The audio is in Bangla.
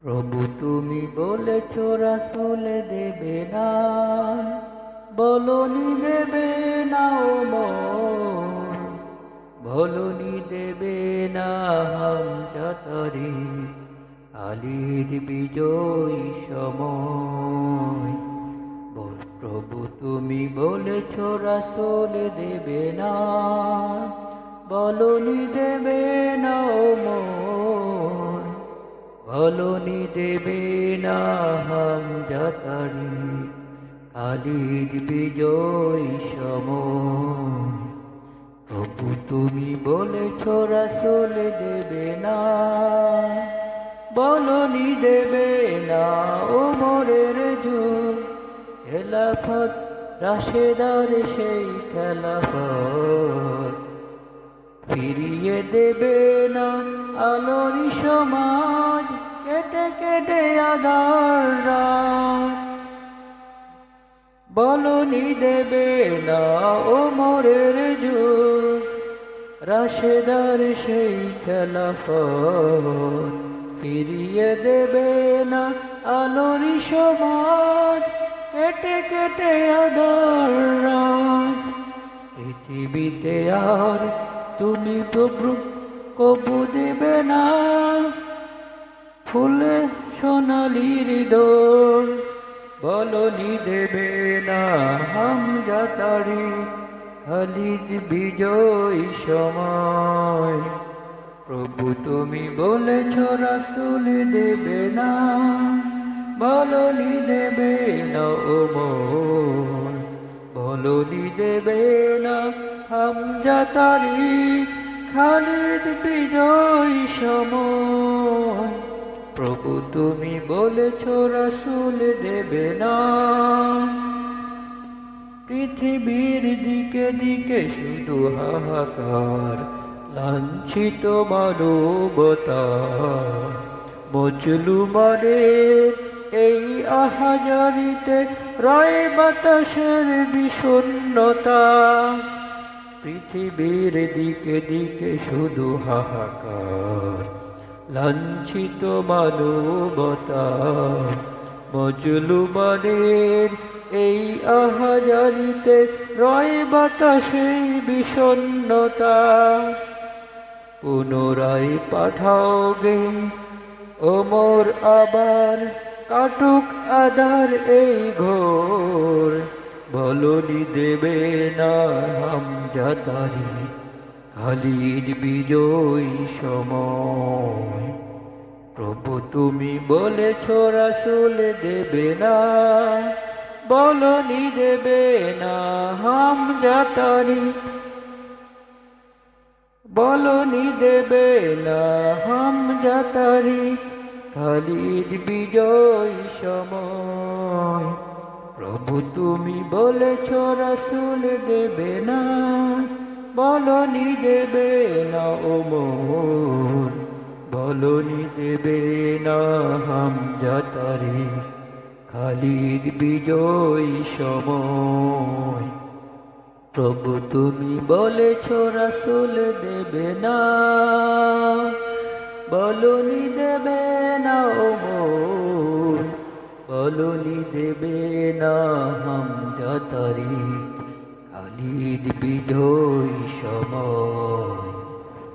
প্রভু তুমি বলেছ রাসূল দেবে না, বলনি দেবে না ও মোর, বলনি দেবে না হামজাতারি আলীর বিজয় সময়। প্রভু তুমি বলেছ রাসূল দেবে না, বলনি দেবে না ও মোর, বলনি দেবে না হামজাতারি আলীর বিজয় সময়। প্রভু তুমি বলেছ রাসূল দেবে না, বলনি দেবে না ওমরের যুগ, খেলাফত রাশেদার সেই খেলাফত ফিরিয়ে দেবে না আলোরি সমাজ, কেটে কেটে আধার রাত। বলনি দেবে না ওমরের যুগ, রাশেদার সেই খেলাফত ফিরিয়ে দেবে না আলোরি সমাজ, কেটে কেটে আধার রাত। পৃথিবীতে আর তুমি প্রভু কবু দেবে না ফুলে সোনালির দোল, বলনি দেবে না হামজাতারি খালিদ বিজয় সময়। প্রভু তুমি বলেছ রাসূল দেবে না, বলনি দেবে না ওমর, বলনি দেবে না হামজাতারি খালিদ বিজয় সময়। প্রভু তুমি বলেছ রাসূল দেবে না। পৃথিবীর দিকে দিকে শুধু হাহাকার, লাঞ্ছিত মানবতা, মজলুমানের এই আহাজারিতে রয় বাতাসের বিষণ্ণতা। পৃথিবীর দিকে দিকে শুধু হাহাকার, লাঞ্ছিত মানবতা, মজলুমানের এই আহাজারিতে রয় বাতাসে বিষণ্ণতা। পুনরায় পাঠাও গে ওমর আবার, কাটুক আধার এই ঘোর, বলনি দেবে না হামজাতারি খালিদ বিজয় সময়। প্রভু তুমি বলেছ রাসূল দেবে না, বলনি দেবে না হামজাতারি, বলনি দেবে না হামজাতারি খালিদ বিজয় সময়। প্রভু তুমি বলেছ রাসূল দেবে না, বলনি দেবে না ওমর, বলনি দেবে না হামজাতারি খালিদ বিজয় সময়। প্রভু তুমি বলেছ রাসূল দেবে না, বলনি দেবে না ওমর, বলনি দেবে না হামজাতারি খালিদ বিজয় সময়।